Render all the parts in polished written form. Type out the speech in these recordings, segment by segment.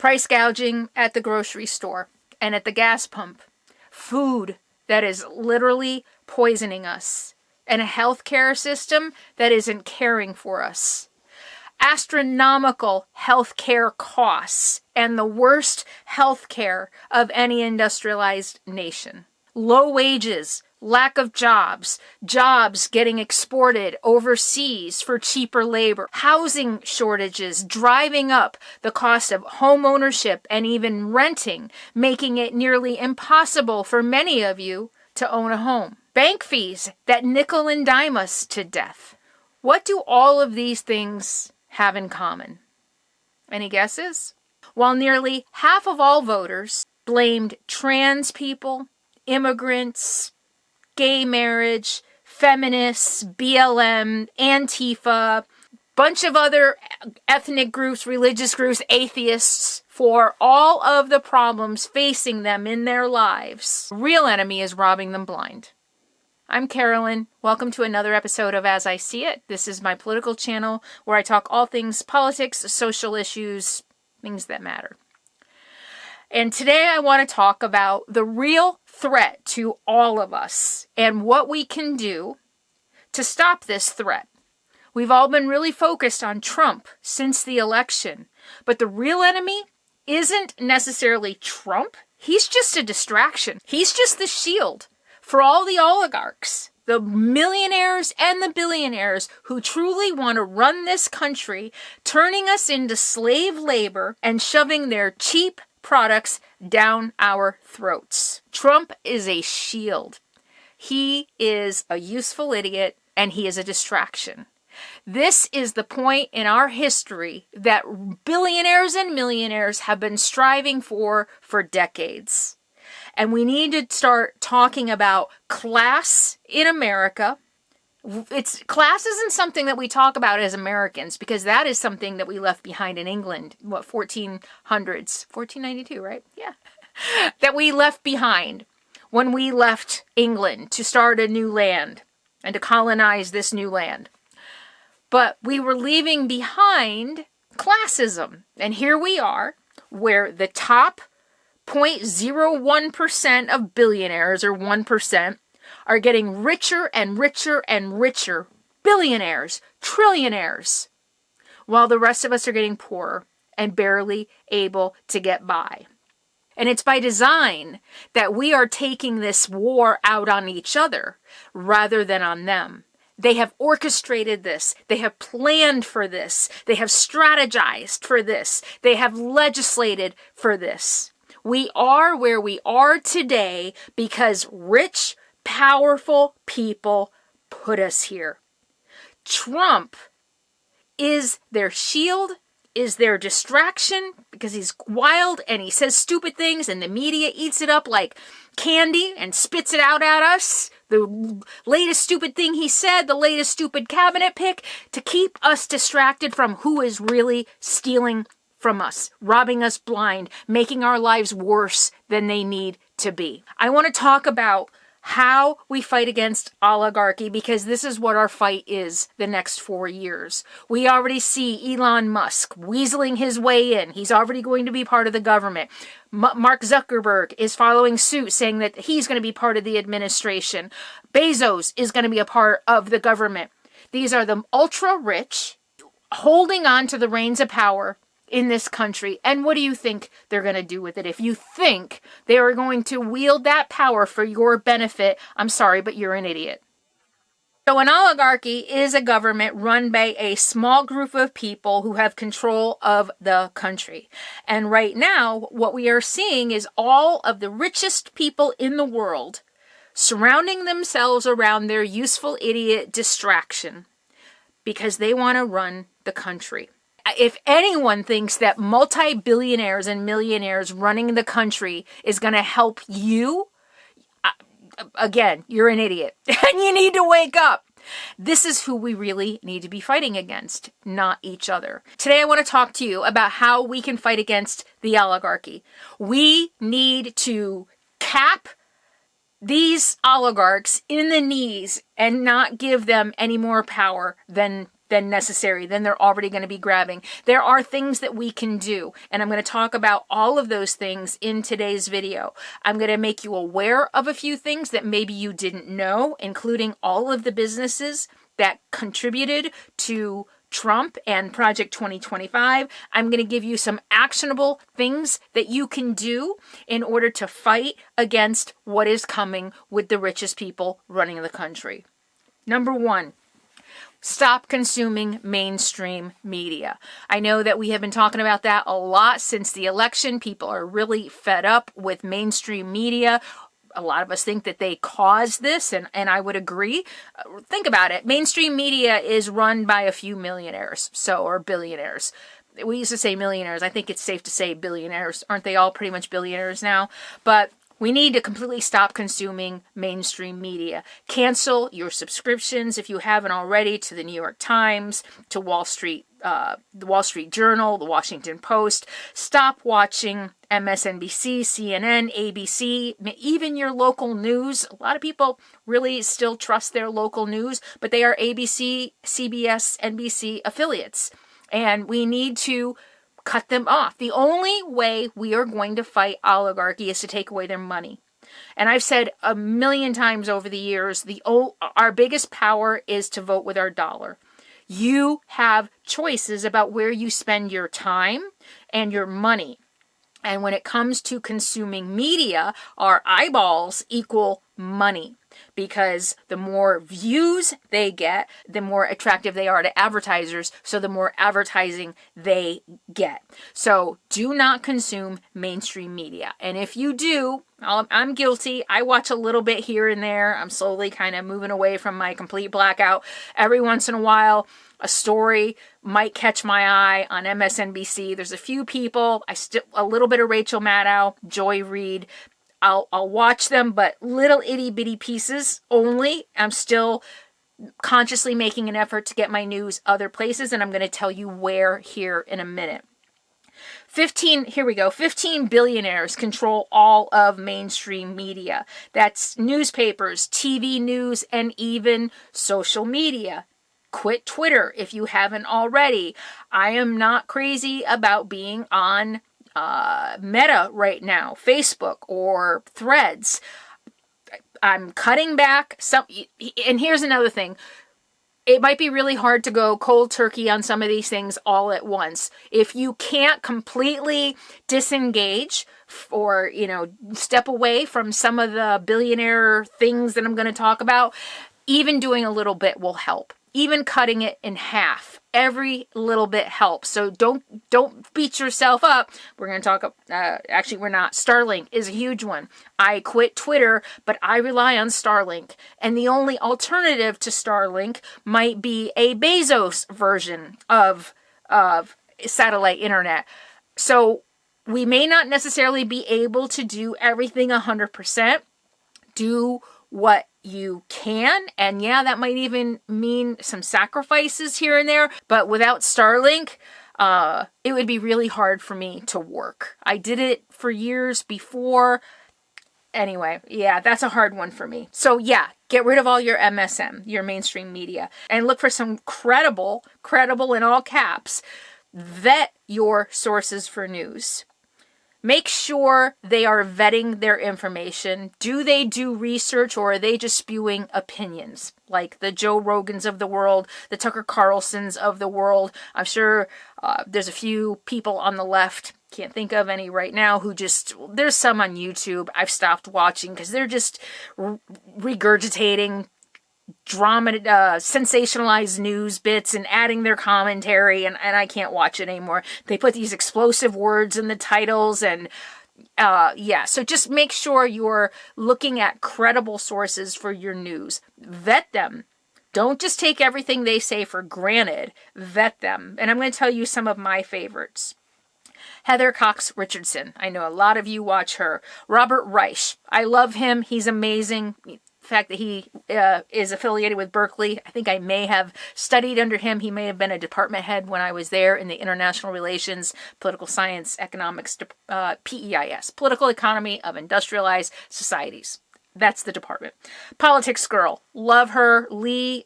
price gouging at the grocery store and at the gas pump, food that is literally poisoning us, and a healthcare system that isn't caring for us. Astronomical healthcare costs and the worst healthcare of any industrialized nation. Low wages, lack of jobs getting exported overseas for cheaper labor, housing shortages driving up the cost of home ownership and even renting, making it nearly impossible for many of you to own a home. Bank fees that nickel and dime us to death. What do all of these things have in common? Any guesses? While nearly half of all voters blamed trans people, immigrants, gay marriage, feminists, BLM, Antifa, bunch of other ethnic groups, religious groups, atheists, for all of the problems facing them in their lives, the real enemy is robbing them blind. I'm Carolyn. Welcome to another episode of As I See It. This is my political channel where I talk all things politics, social issues, things that matter. And today I want to talk about the real threat to all of us and what we can do to stop this threat. We've all been really focused on Trump since the election, but the real enemy isn't necessarily Trump. He's just a distraction. He's just the shield for all the oligarchs, the millionaires and the billionaires who truly want to run this country, turning us into slave labor and shoving their cheap products down our throats. Trump is a shield. He is a useful idiot and he is a distraction. This is the point in our history that billionaires and millionaires have been striving for decades. And we need to start talking about class in America. Class isn't something that we talk about as Americans because that is something that we left behind in England, 1400s, 1492, right? Yeah. That we left behind when we left England to start a new land and to colonize this new land. But we were leaving behind classism. And here we are, where the top 0.01% of billionaires, or 1%, are getting richer and richer and richer. Billionaires, trillionaires. While the rest of us are getting poorer and barely able to get by. And it's by design that we are taking this war out on each other rather than on them. They have orchestrated this. They have planned for this. They have strategized for this. They have legislated for this. We are where we are today because rich, powerful people put us here. Trump is their shield, is their distraction because he's wild and he says stupid things and the media eats it up like candy and spits it out at us. The latest stupid thing he said, the latest stupid cabinet pick to keep us distracted from who is really stealing from us, robbing us blind, making our lives worse than they need to be. I want to talk about how we fight against oligarchy because this is what our fight is the next 4 years. We already see Elon Musk weaseling his way in. He's already going to be part of the government. Mark Zuckerberg is following suit saying that he's going to be part of the administration. Bezos is going to be a part of the government. These are the ultra rich holding on to the reins of power in this country. And what do you think they're going to do with it? If you think they are going to wield that power for your benefit, I'm sorry, but you're an idiot. So an oligarchy is a government run by a small group of people who have control of the country. And right now, what we are seeing is all of the richest people in the world surrounding themselves around their useful idiot distraction because they want to run the country. If anyone thinks that multi-billionaires and millionaires running the country is going to help you, again, you're an idiot and you need to wake up. This is who we really need to be fighting against, not each other. Today I want to talk to you about how we can fight against the oligarchy. We need to cap these oligarchs in the knees and not give them any more power than than necessary, then they're already going to be grabbing. There are things that we can do, and I'm going to talk about all of those things in today's video. I'm going to make you aware of a few things that maybe you didn't know, including all of the businesses that contributed to Trump and Project 2025. I'm going to give you some actionable things that you can do in order to fight against what is coming with the richest people running the country. Number one, stop consuming mainstream media. I know that we have been talking about that a lot since the election. People are really fed up with mainstream media. A lot of us think that they caused this, and I would agree. Think about it. Mainstream media is run by a few millionaires, or billionaires. We used to say millionaires. I think it's safe to say billionaires. Aren't they all pretty much billionaires now? But we need to completely stop consuming mainstream media. Cancel your subscriptions if you haven't already to the New York Times, to the Wall Street Journal, the Washington Post. Stop watching MSNBC, CNN, ABC, even your local news. A lot of people really still trust their local news, but they are ABC, CBS, NBC affiliates. And we need to cut them off. The only way we are going to fight oligarchy is to take away their money. And I've said a million times over the years, our biggest power is to vote with our dollar. You have choices about where you spend your time and your money. And when it comes to consuming media, our eyeballs equal money. Because the more views they get, the more attractive they are to advertisers, so the more advertising they get. So do not consume mainstream media. And if you do, I'm guilty. I watch a little bit here and there. I'm slowly kind of moving away from my complete blackout. Every once in a while, a story might catch my eye on MSNBC. There's a few people, a little bit of Rachel Maddow, Joy Reid. I'll watch them, but little itty bitty pieces only. I'm still consciously making an effort to get my news other places, and I'm going to tell you where here in a minute. 15 billionaires control all of mainstream media. That's newspapers, TV news, and even social media. Quit Twitter if you haven't already. I am not crazy about being on Meta right now, Facebook or Threads. I'm cutting back some, and here's another thing. It might be really hard to go cold turkey on some of these things all at once. If you can't completely disengage or, step away from some of the billionaire things that I'm going to talk about, even doing a little bit will help. Even cutting it in half. Every little bit helps. So don't beat yourself up. We're going to talk, actually we're not. Starlink is a huge one. I quit Twitter, but I rely on Starlink. And the only alternative to Starlink might be a Bezos version of satellite internet. So we may not necessarily be able to do everything 100%. Do what you can, and yeah, that might even mean some sacrifices here and there, but without Starlink, it would be really hard for me to work. I did it for years before. Anyway, yeah, that's a hard one for me. So yeah, get rid of all your MSM, your mainstream media, and look for some credible in all caps, vet your sources for news. Make sure they are vetting their information. Do they do research, or are they just spewing opinions? Like the Joe Rogans of the world, the Tucker Carlsons of the world. I'm sure there's a few people on the left, can't think of any right now, there's some on YouTube I've stopped watching because they're just regurgitating drama, sensationalized news bits and adding their commentary, and I can't watch it anymore. They put these explosive words in the titles, and so just make sure you're looking at credible sources for your news. Vet them. Don't just take everything they say for granted. Vet them. And I'm going to tell you some of my favorites. Heather Cox Richardson. I know a lot of you watch her. Robert Reich. I love him. He's amazing. The fact that he is affiliated with Berkeley, I think I may have studied under him. He may have been a department head when I was there in the International Relations, Political Science, Economics, PEIS, Political Economy of Industrialized Societies. That's the department. Politics girl. Love her.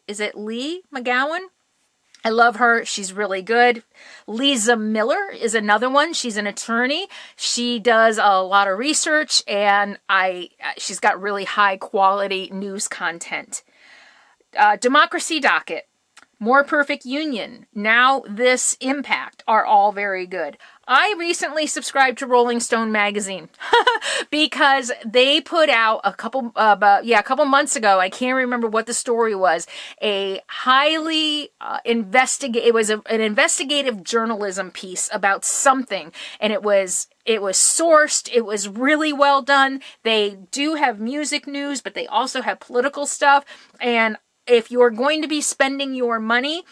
Is it Lee McGowan? I love her. She's really good. Leeza Miller is another one. She's an attorney. She does a lot of research, and she's got really high quality news content. Democracy Docket, More Perfect Union, Now This Impact are all very good. I recently subscribed to Rolling Stone magazine because they put out a couple months ago, I can't remember what the story was, a highly it was an investigative journalism piece about something, and it was sourced. It was really well done. They do have music news, but they also have political stuff. And if you're going to be spending your money,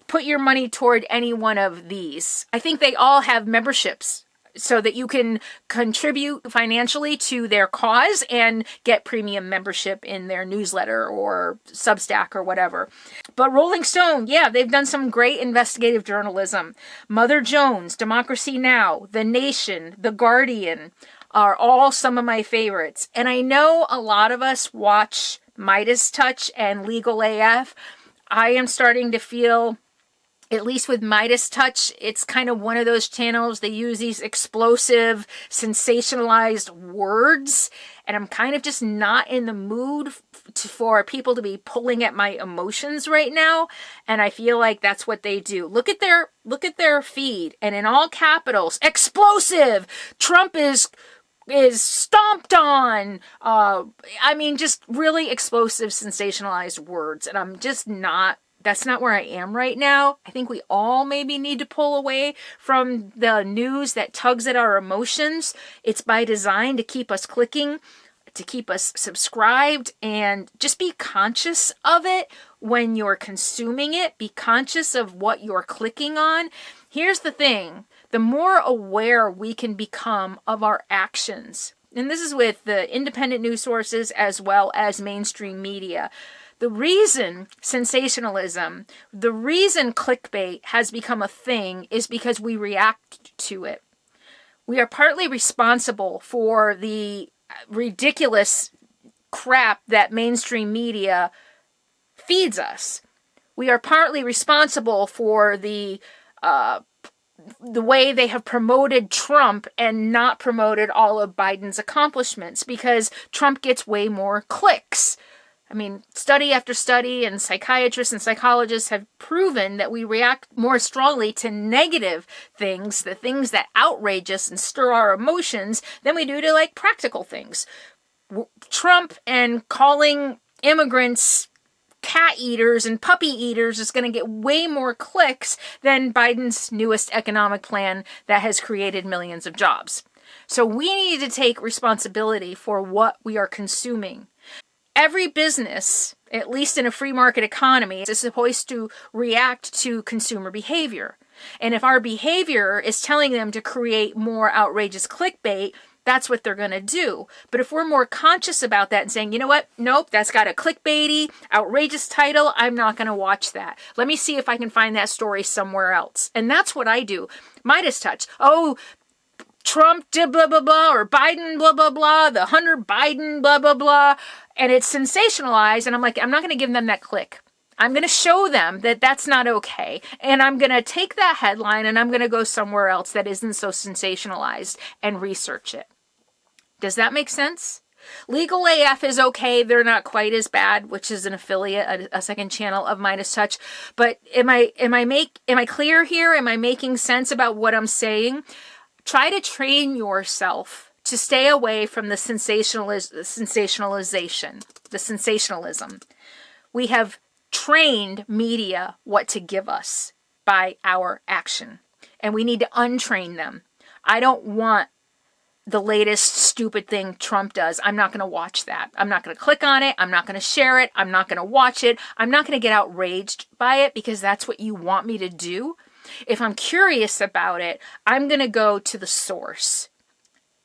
put your money toward any one of these. I think they all have memberships so that you can contribute financially to their cause and get premium membership in their newsletter or Substack or whatever. But Rolling Stone, yeah, they've done some great investigative journalism. Mother Jones, Democracy Now!, The Nation, The Guardian are all some of my favorites. And I know a lot of us watch Meidas Touch and Legal AF. I am starting to feel, at least with Meidas Touch, it's kind of one of those channels. They use these explosive, sensationalized words, and I'm kind of just not in the mood for people to be pulling at my emotions right now. And I feel like that's what they do. Look at their feed, and in all capitals, explosive. Trump is stomped on. I mean, just really explosive, sensationalized words. And I'm just not, that's not where I am right now. I think we all maybe need to pull away from the news that tugs at our emotions. It's by design to keep us clicking, to keep us subscribed, and just be conscious of it when you're consuming it. Be conscious of what you're clicking on. Here's the thing. The more aware we can become of our actions, and this is with the independent news sources as well as mainstream media, the reason sensationalism, the reason clickbait has become a thing is because we react to it. We are partly responsible for the ridiculous crap that mainstream media feeds us. We are partly responsible for the way they have promoted Trump and not promoted all of Biden's accomplishments, because Trump gets way more clicks. I mean, study after study, and psychiatrists and psychologists have proven that we react more strongly to negative things, the things that outrage us and stir our emotions, than we do to like practical things. Trump and calling immigrants cat eaters and puppy eaters is going to get way more clicks than Biden's newest economic plan that has created millions of jobs. So we need to take responsibility for what we are consuming. Every business, at least in a free market economy, is supposed to react to consumer behavior. And if our behavior is telling them to create more outrageous clickbait, that's what they're going to do. But if we're more conscious about that and saying, you know what? Nope, that's got a clickbaity, outrageous title. I'm not going to watch that. Let me see if I can find that story somewhere else. And that's what I do. Meidas Touch. Oh, Trump did blah, blah, blah, or Biden, blah, blah, blah, the Hunter Biden, blah, blah, blah. And it's sensationalized. And I'm like, I'm not going to give them that click. I'm going to show them that that's not okay. And I'm going to take that headline and I'm going to go somewhere else that isn't so sensationalized and research it. Does that make sense? Legal AF is okay. They're not quite as bad, which is an affiliate, a second channel of Meidas Touch. But am I clear here? Am I making sense about what I'm saying? Try to train yourself to stay away from the sensationalization, the sensationalism. We have trained media what to give us by our action, and we need to untrain them. I don't want the latest stupid thing Trump does. I'm not going to watch that. I'm not going to click on it. I'm not going to share it. I'm not going to watch it. I'm not going to get outraged by it because that's what you want me to do. If I'm curious about it, I'm going to go to the source.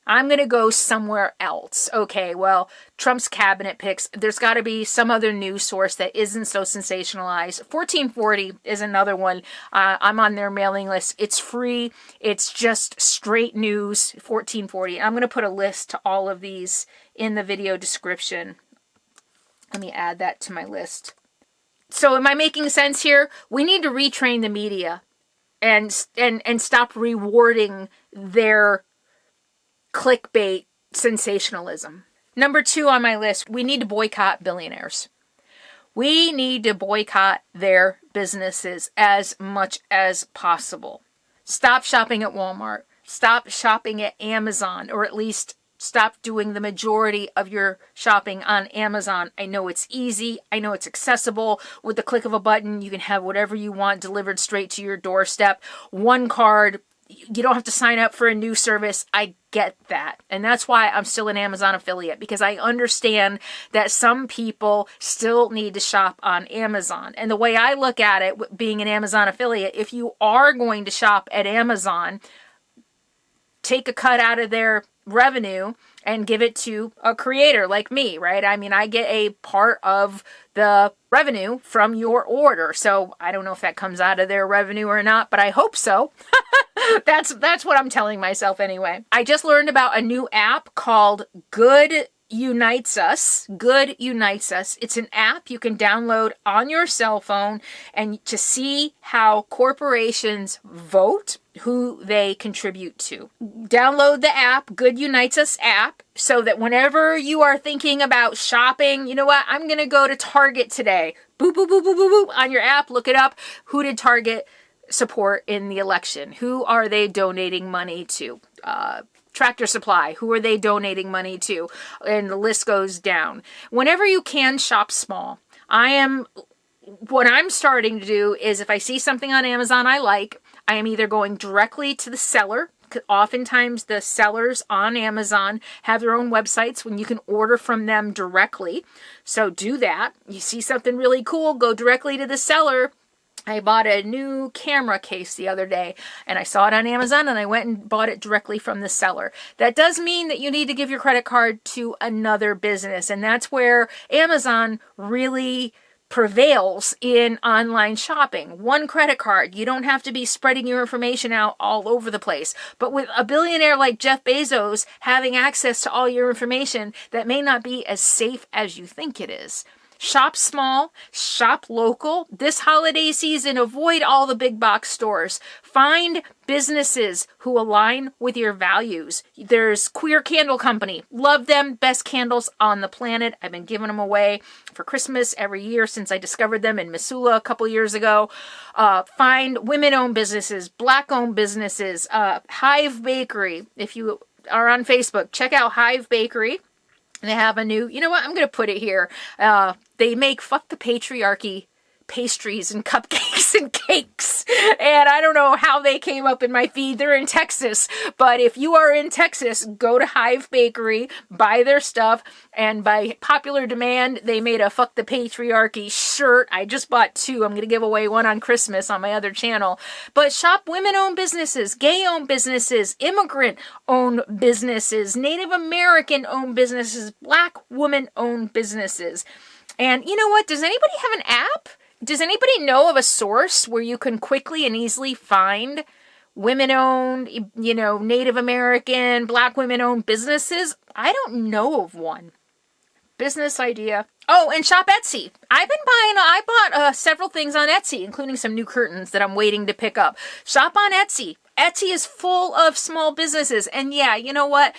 I'm going to go somewhere else. Okay, well, Trump's cabinet picks. There's got to be some other news source that isn't so sensationalized. 1440 is another one. I'm on their mailing list. It's free. It's just straight news. 1440. I'm going to put a list to all of these in the video description. Let me add that to my list. So am I making sense here? We need to retrain the media and stop rewarding their clickbait sensationalism. Number 2 on my list, we need to boycott billionaires. We need to boycott their businesses as much as possible. Stop shopping at Walmart. Stop shopping at Amazon, or at least stop doing the majority of your shopping on Amazon. I know it's easy. I know it's accessible. With the click of a button, you can have whatever you want delivered straight to your doorstep. One card. You don't have to sign up for a new service. I get that. And that's why I'm still an Amazon affiliate, because I understand that some people still need to shop on Amazon. And the way I look at it, being an Amazon affiliate, if you are going to shop at Amazon, take a cut out of their revenue and give it to a creator like me, right? I mean, I get a part of the revenue from your order. So I don't know if that comes out of their revenue or not, but I hope so. That's what I'm telling myself anyway. I just learned about a new app called Good Unites Us. Good Unites Us. It's an app you can download on your cell phone and to see how corporations vote, who they contribute to. Download the app, Good Unites Us app, so that whenever you are thinking about shopping, you know what, I'm going to go to Target today. Boop, boop, boop, boop, boop, boop. On your app, look it up. Who did Target support in the election? Who are they donating money to? Tractor Supply, who are they donating money to? And the list goes down. Whenever you can, shop small. What I'm starting to do is if I see something on Amazon I like, I am either going directly to the seller. Oftentimes the sellers on Amazon have their own websites when you can order from them directly. So do that. You see something really cool, go directly to the seller. I bought a new camera case the other day and I saw it on Amazon and I went and bought it directly from the seller. That does mean that you need to give your credit card to another business, and that's where Amazon really prevails in online shopping. One credit card. You don't have to be spreading your information out all over the place. But with a billionaire like Jeff Bezos having access to all your information, that may not be as safe as you think it is. Shop small, shop local. This holiday season, avoid all the big box stores. Find businesses who align with your values. There's Queer Candle Company. Love them. Best candles on the planet. I've been giving them away for Christmas every year since I discovered them in Missoula a couple years ago. Find women-owned businesses, black-owned businesses. Hive Bakery. If you are on Facebook, check out Hive Bakery. They have a new, you know what, I'm going to put it here. They make Fuck the Patriarchy pastries and cupcakes and cakes. And I don't know how they came up in my feed. They're in Texas. But if you are in Texas, go to Hive Bakery, buy their stuff. And by popular demand, they made a Fuck the Patriarchy shirt. I just bought 2. I'm going to give away one on Christmas on my other channel. But shop women-owned businesses, gay-owned businesses, immigrant-owned businesses, Native American-owned businesses, black woman-owned businesses. And you know what? Does anybody have an app? Does anybody know of a source where you can quickly and easily find women-owned, Native American, black women-owned businesses? I don't know of one. Business idea. Oh, and shop Etsy. I bought several things on Etsy, including some new curtains that I'm waiting to pick up. Shop on Etsy. Etsy is full of small businesses. And yeah, you know what?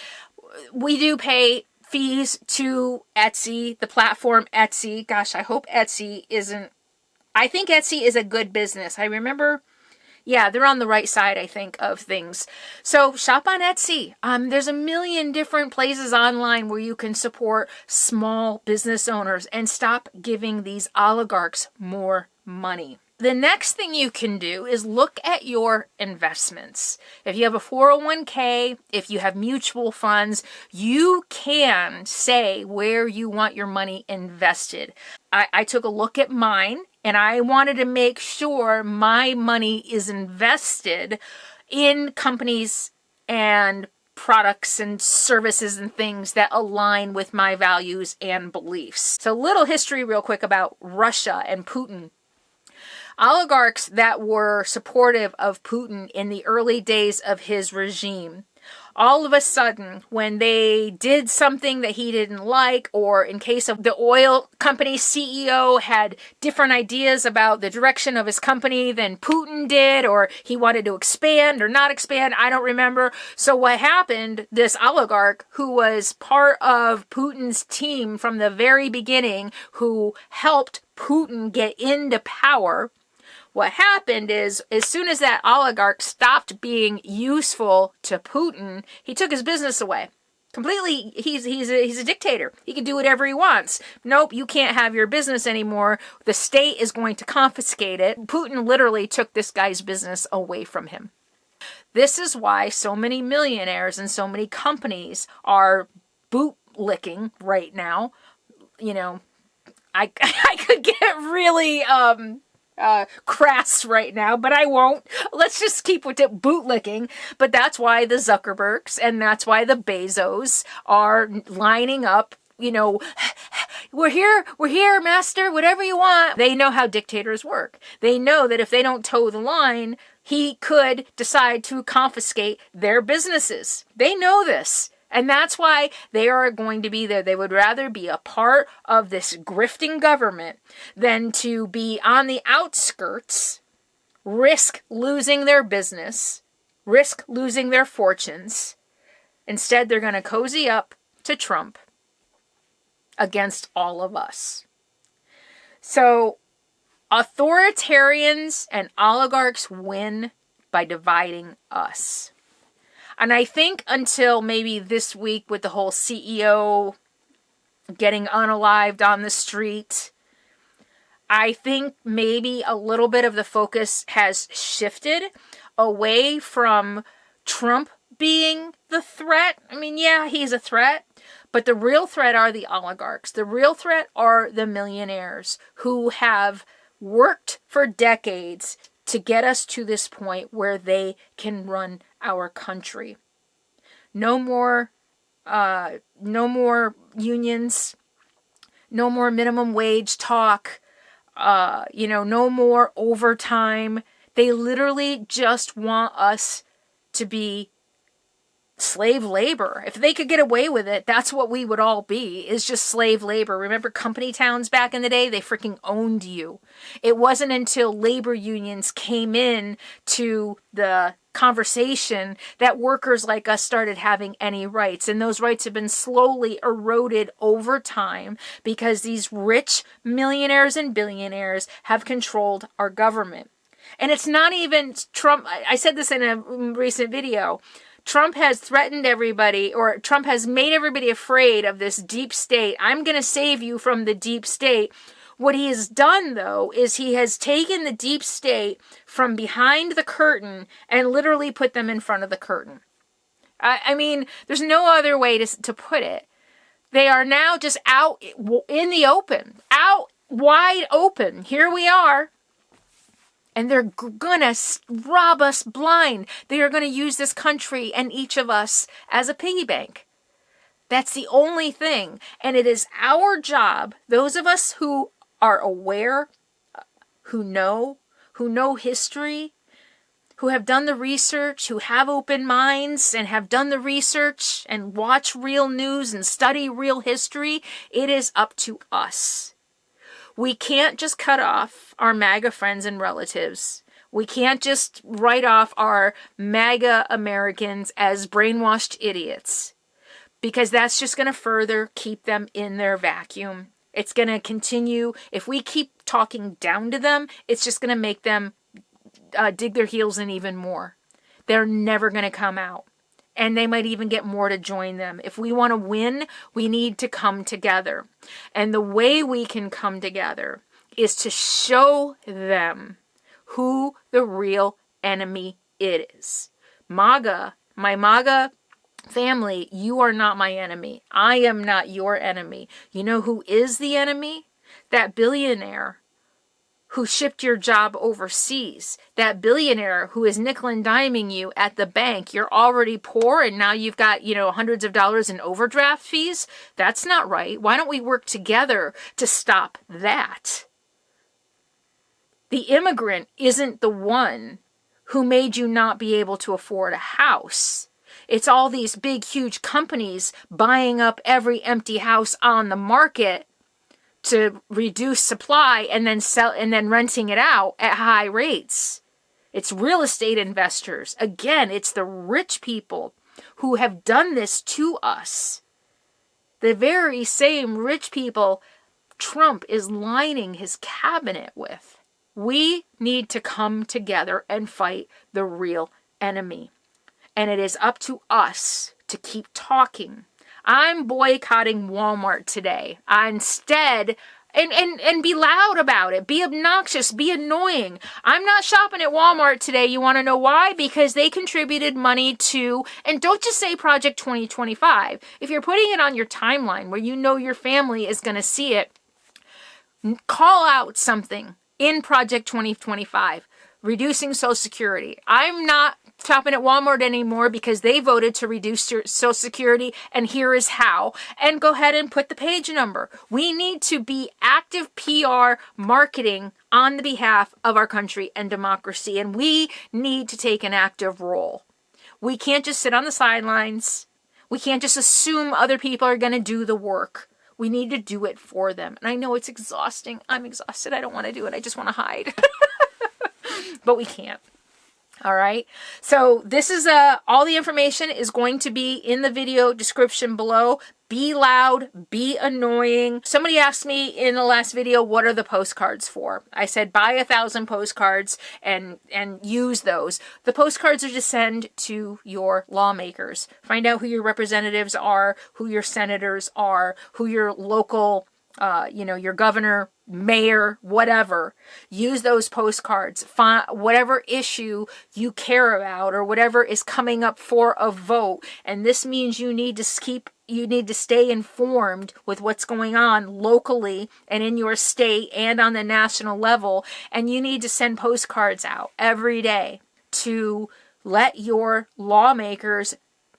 We do pay fees to Etsy, the platform Etsy. Gosh, I hope Etsy isn't... I think Etsy is a good business. I remember, yeah, they're on the right side, I think, of things. So shop on Etsy. There's a million different places online where you can support small business owners and stop giving these oligarchs more money. The next thing you can do is look at your investments. If you have a 401k, if you have mutual funds, you can say where you want your money invested. I took a look at mine and I wanted to make sure my money is invested in companies and products and services and things that align with my values and beliefs. So little history real quick about Russia and Putin. Oligarchs that were supportive of Putin in the early days of his regime All of a sudden, when they did something that he didn't like, or in case of the oil company CEO had different ideas about the direction of his company than Putin did, or he wanted to expand or not expand, I don't remember. So what happened, this oligarch who was part of Putin's team from the very beginning, who helped Putin get into power, what happened is, as soon as that oligarch stopped being useful to Putin, he took his business away. Completely, he's a dictator. He can do whatever he wants. Nope, you can't have your business anymore. The state is going to confiscate it. Putin literally took this guy's business away from him. This is why so many millionaires and so many companies are bootlicking right now. You know, I could get really crass right now, but I won't. Let's just keep with it, bootlicking. But that's why the Zuckerbergs and that's why the Bezos are lining up, you know, we're here, master, whatever you want. They know how dictators work. They know that if they don't toe the line, he could decide to confiscate their businesses. They know this. And that's why they are going to be there. They would rather be a part of this grifting government than to be on the outskirts, risk losing their business, risk losing their fortunes. Instead, they're going to cozy up to Trump against all of us. So, authoritarians and oligarchs win by dividing us. And I think until maybe this week with the whole CEO getting unalived on the street, I think maybe a little bit of the focus has shifted away from Trump being the threat. I mean, yeah, he's a threat, but the real threat are the oligarchs. The real threat are the millionaires who have worked for decades to get us to this point where they can run our country. No more unions, no more minimum wage talk, no more overtime. They literally just want us to be slave labor. If they could get away with it, that's what we would all be, is just slave labor. Remember company towns back in the day? They freaking owned you. It wasn't until labor unions came in to the conversation that workers like us started having any rights. And those rights have been slowly eroded over time because these rich millionaires and billionaires have controlled our government. And it's not even Trump. I said this in a recent video. Trump has threatened everybody, or Trump has made everybody afraid of this deep state. I'm going to save you from the deep state. What he has done, though, is he has taken the deep state from behind the curtain and literally put them in front of the curtain. I mean, there's no other way to put it. They are now just out in the open, out wide open. Here we are. And they're going to rob us blind. They are going to use this country and each of us as a piggy bank. That's the only thing. And it is our job, those of us who are aware, who know history, who have done the research, who have open minds and have done the research and watch real news and study real history, it is up to us. We can't just cut off our MAGA friends and relatives. We can't just write off our MAGA Americans as brainwashed idiots, because that's just going to further keep them in their vacuum. It's going to continue. If we keep talking down to them, it's just going to make them dig their heels in even more. They're never going to come out. And they might even get more to join them. If we want to win, we need to come together. And the way we can come together is to show them who the real enemy is. MAGA, my MAGA family, you are not my enemy. I am not your enemy. You know who is the enemy? That billionaire who shipped your job overseas, that billionaire who is nickel and diming you at the bank. You're already poor and now you've got, hundreds of dollars in overdraft fees. That's not right. Why don't we work together to stop that? The immigrant isn't the one who made you not be able to afford a house. It's all these big, huge companies buying up every empty house on the market to reduce supply and then renting it out at high rates. It's real estate investors. Again, it's the rich people who have done this to us. The very same rich people Trump is lining his cabinet with. We need to come together and fight the real enemy. And it is up to us to keep talking. I'm boycotting Walmart today. Instead, and be loud about it. Be obnoxious. Be annoying. I'm not shopping at Walmart today. You want to know why? Because they contributed money to, and don't just say Project 2025. If you're putting it on your timeline where you know your family is going to see it, call out something in Project 2025. Reducing Social Security. I'm not shopping at Walmart anymore because they voted to reduce your Social Security, and here is how. And go ahead and put the page number. We need to be active PR marketing on the behalf of our country and democracy, and we need to take an active role. We can't just sit on the sidelines. We can't just assume other people are going to do the work. We need to do it for them. And I know it's exhausting. I'm exhausted. I don't want to do it. I just want to hide. But we can't. All right. So this is all the information is going to be in the video description below. Be loud, be annoying. Somebody asked me in the last video, what are the postcards for? I said, buy 1,000 postcards and use those. The postcards are to send to your lawmakers. Find out who your representatives are, who your senators are, who your local your governor, mayor, whatever. Use those postcards. Find whatever issue you care about or whatever is coming up for a vote. And this means you need to stay informed with what's going on locally and in your state and on the national level. And you need to send postcards out every day to let your lawmakers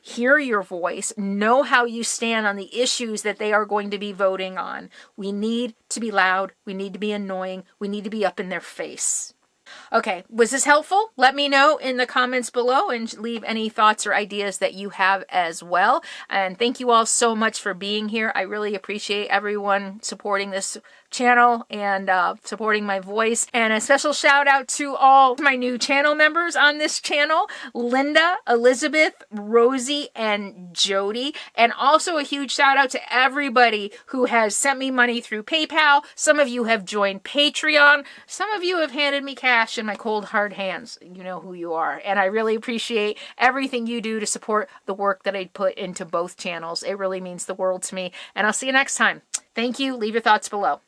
hear your voice, know how you stand on the issues that they are going to be voting on. We need to be loud. We need to be annoying. We need to be up in their face. Okay, was this helpful? Let me know in the comments below and leave any thoughts or ideas that you have as well. And thank you all so much for being here. I really appreciate everyone supporting this channel and supporting my voice. And a special shout out to all my new channel members on this channel, Linda, Elizabeth, Rosie, and Jody. And also a huge shout out to everybody who has sent me money through PayPal. Some of you have joined Patreon. Some of you have handed me cash in my cold hard hands. You know who you are. And I really appreciate everything you do to support the work that I put into both channels. It really means the world to me. And I'll see you next time. Thank you. Leave your thoughts below.